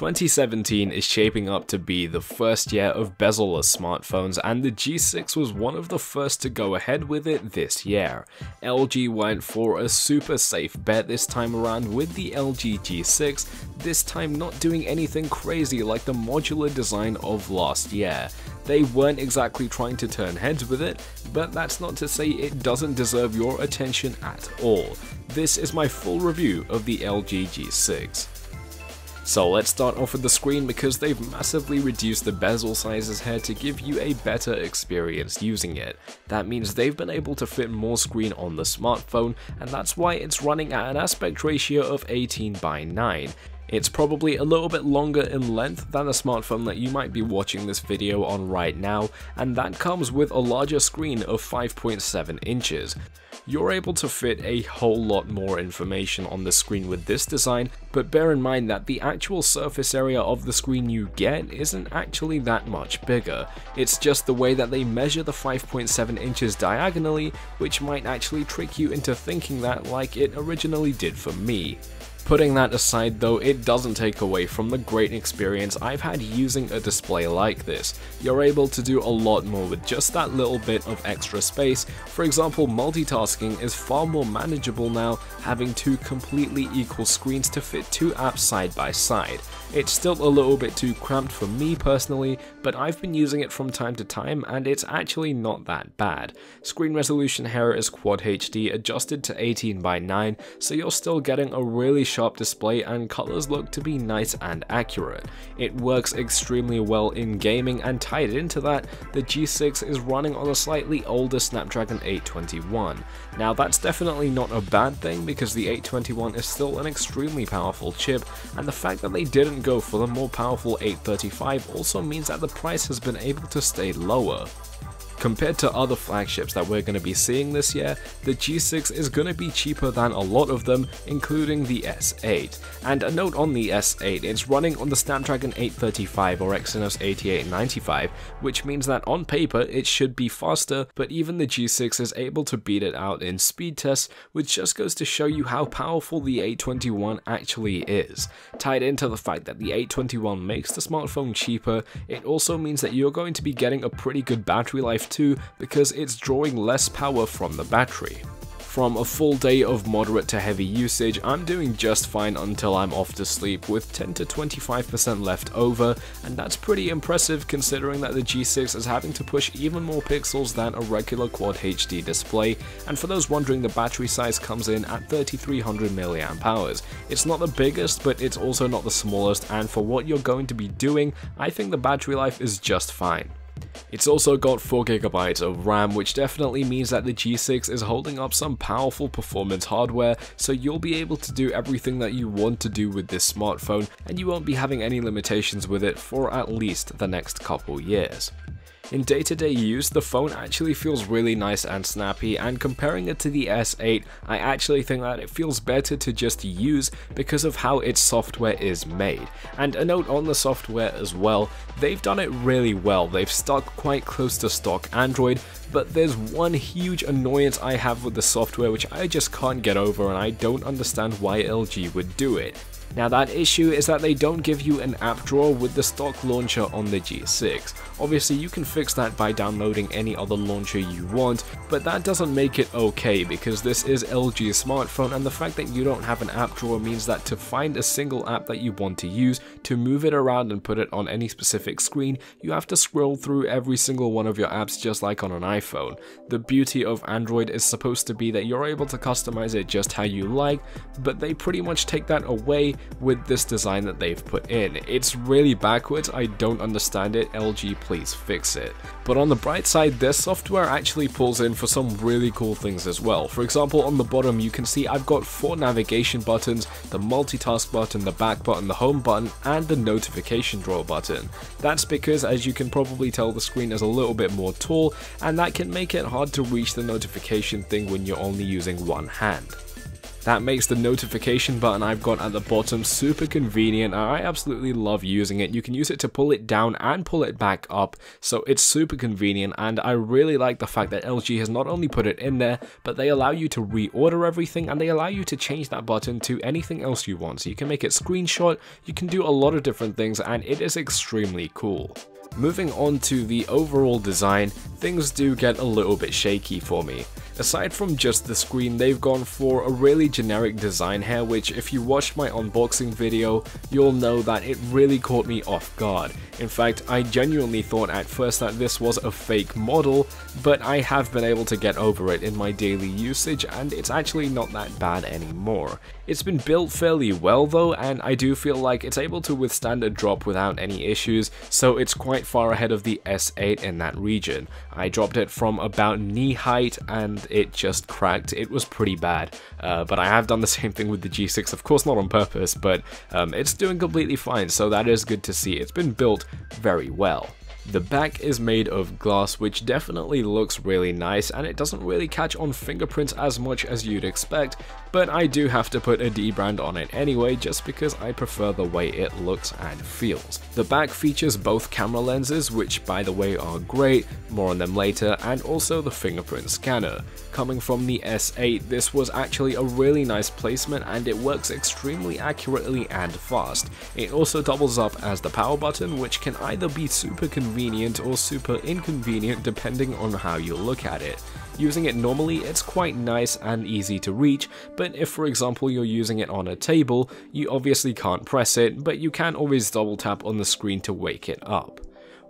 2017 is shaping up to be the first year of bezel-less smartphones, and the G6 was one of the first to go ahead with it this year. LG went for a super safe bet this time around with the LG G6, this time not doing anything crazy like the modular design of last year. They weren't exactly trying to turn heads with it, but that's not to say it doesn't deserve your attention at all. This is my full review of the LG G6. So let's start off with the screen, because they've massively reduced the bezel sizes here to give you a better experience using it. That means they've been able to fit more screen on the smartphone, and that's why it's running at an aspect ratio of 18:9. It's probably a little bit longer in length than the smartphone that you might be watching this video on right now, and that comes with a larger screen of 5.7 inches. You're able to fit a whole lot more information on the screen with this design, but bear in mind that the actual surface area of the screen you get isn't actually that much bigger. It's just the way that they measure the 5.7 inches diagonally, which might actually trick you into thinking that, like it originally did for me. Putting that aside though, it doesn't take away from the great experience I've had using a display like this. You're able to do a lot more with just that little bit of extra space. For example, multitasking is far more manageable now, having two completely equal screens to fit two apps side by side. It's still a little bit too cramped for me personally, but I've been using it from time to time and it's actually not that bad. Screen resolution here is Quad HD adjusted to 18:9, so you're still getting a really sharp display and colors look to be nice and accurate. It works extremely well in gaming, and tied into that, the G6 is running on a slightly older Snapdragon 821. Now that's definitely not a bad thing, because the 821 is still an extremely powerful chip, and the fact that they didn't go for the more powerful 835 also means that the price has been able to stay lower. Compared to other flagships that we're going to be seeing this year, the G6 is going to be cheaper than a lot of them, including the S8. And a note on the S8, it's running on the Snapdragon 835 or Exynos 8895, which means that on paper it should be faster, but even the G6 is able to beat it out in speed tests, which just goes to show you how powerful the 821 actually is. Tied into the fact that the 821 makes the smartphone cheaper, it also means that you're going to be getting a pretty good battery life too, because it's drawing less power from the battery. From a full day of moderate to heavy usage, I'm doing just fine until I'm off to sleep, with 10 to 25% left over, and that's pretty impressive considering that the G6 is having to push even more pixels than a regular Quad HD display. And for those wondering, the battery size comes in at 3300 mAh. It's not the biggest, but it's also not the smallest, and for what you're going to be doing, I think the battery life is just fine. It's also got 4GB of RAM, which definitely means that the G6 is holding up some powerful performance hardware, so you'll be able to do everything that you want to do with this smartphone, and you won't be having any limitations with it for at least the next couple years. In day-to-day use, the phone actually feels really nice and snappy, and comparing it to the S8, I actually think that it feels better to just use because of how its software is made. And a note on the software as well, they've done it really well. They've stuck quite close to stock Android, but there's one huge annoyance I have with the software which I just can't get over, and I don't understand why LG would do it. Now that issue is that they don't give you an app drawer with the stock launcher on the G6. Obviously you can fix that by downloading any other launcher you want, but that doesn't make it okay, because this is LG's smartphone, and the fact that you don't have an app drawer means that to find a single app that you want to use, to move it around and put it on any specific screen, you have to scroll through every single one of your apps just like on an iPhone. The beauty of Android is supposed to be that you're able to customize it just how you like, but they pretty much take that away with this design that they've put in. It's really backwards, I don't understand it. LG, please fix it. But on the bright side, their software actually pulls in for some really cool things as well. For example, on the bottom you can see I've got 4 navigation buttons, the multitask button, the back button, the home button, and the notification drawer button. That's because, as you can probably tell, the screen is a little bit more tall, and that can make it hard to reach the notification thing when you're only using one hand. That makes the notification button I've got at the bottom super convenient, and I absolutely love using it. You can use it to pull it down and pull it back up, so it's super convenient, and I really like the fact that LG has not only put it in there, but they allow you to reorder everything, and they allow you to change that button to anything else you want. So you can make it screenshot, you can do a lot of different things, and it is extremely cool. Moving on to the overall design, things do get a little bit shaky for me. Aside from just the screen, they've gone for a really generic design here, which if you watched my unboxing video, you'll know that it really caught me off guard. In fact, I genuinely thought at first that this was a fake model, but I have been able to get over it in my daily usage, and it's actually not that bad anymore. It's been built fairly well though, and I do feel like it's able to withstand a drop without any issues, so it's quite far ahead of the S8 in that region. I dropped it from about knee height and it just cracked. It was pretty bad, but I have done the same thing with the G6, of course not on purpose, but it's doing completely fine, so that is good to see. It's been built very well. The back is made of glass, which definitely looks really nice, and it doesn't really catch on fingerprints as much as you'd expect, but I do have to put a D brand on it anyway, just because I prefer the way it looks and feels. The back features both camera lenses, which by the way are great, more on them later, and also the fingerprint scanner. Coming from the S8, this was actually a really nice placement, and it works extremely accurately and fast. It also doubles up as the power button, which can either be super convenient or super inconvenient depending on how you look at it. Using it normally, it's quite nice and easy to reach, but if for example you're using it on a table, you obviously can't press it, but you can always double tap on the screen to wake it up.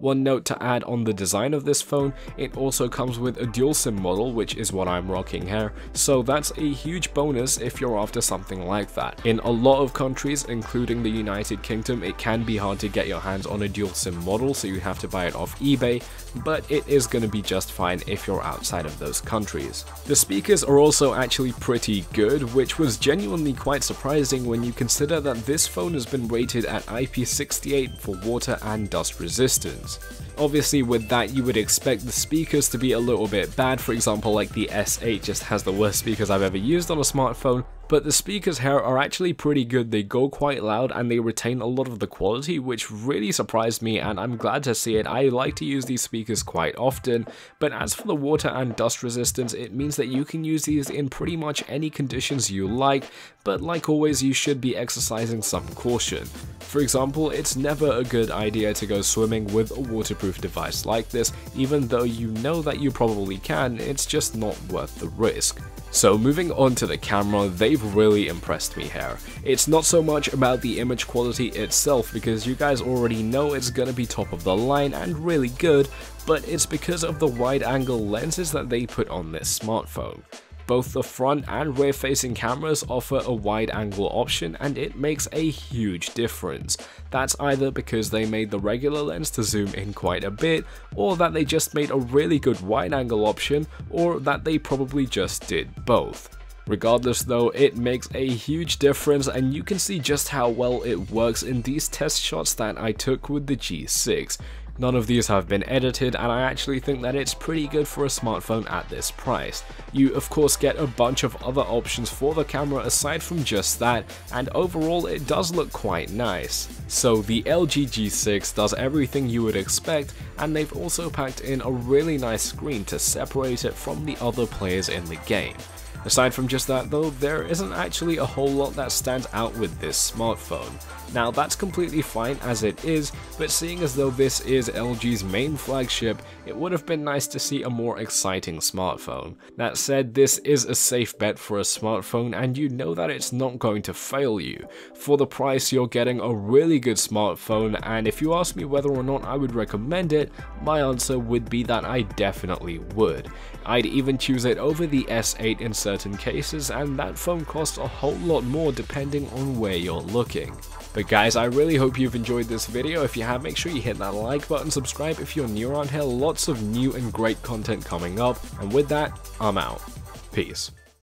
One note to add on the design of this phone, it also comes with a dual SIM model, which is what I'm rocking here, so that's a huge bonus if you're after something like that. In a lot of countries, including the United Kingdom, it can be hard to get your hands on a dual SIM model, so you have to buy it off eBay, but it is going to be just fine if you're outside of those countries. The speakers are also actually pretty good, which was genuinely quite surprising when you consider that this phone has been rated at IP68 for water and dust resistance. Obviously with that you would expect the speakers to be a little bit bad, for example like the S8 just has the worst speakers I've ever used on a smartphone, but the speakers here are actually pretty good. They go quite loud and they retain a lot of the quality, which really surprised me, and I'm glad to see it. I like to use these speakers quite often, but as for the water and dust resistance, it means that you can use these in pretty much any conditions you like, but like always you should be exercising some caution. For example, it's never a good idea to go swimming with a waterproof device like this, even though you know that you probably can, it's just not worth the risk. So moving on to the camera, they've really impressed me here. It's not so much about the image quality itself, because you guys already know it's gonna be top of the line and really good, but it's because of the wide angle lenses that they put on this smartphone. Both the front and rear facing cameras offer a wide angle option, and it makes a huge difference. That's either because they made the regular lens to zoom in quite a bit, or that they just made a really good wide angle option, or that they probably just did both. Regardless though, it makes a huge difference, and you can see just how well it works in these test shots that I took with the G6. None of these have been edited, and I actually think that it's pretty good for a smartphone at this price. You of course get a bunch of other options for the camera aside from just that, and overall it does look quite nice. So the LG G6 does everything you would expect, and they've also packed in a really nice screen to separate it from the other players in the game. Aside from just that though, there isn't actually a whole lot that stands out with this smartphone. Now that's completely fine as it is, but seeing as though this is LG's main flagship, it would have been nice to see a more exciting smartphone. That said, this is a safe bet for a smartphone, and you know that it's not going to fail you. For the price, you're getting a really good smartphone, and if you ask me whether or not I would recommend it, my answer would be that I definitely would. I'd even choose it over the S8 in certain cases, and that phone costs a whole lot more depending on where you're looking. But guys, I really hope you've enjoyed this video. If you have, make sure you hit that like button, subscribe if you're new around here, lots of new and great content coming up, and with that, I'm out. Peace.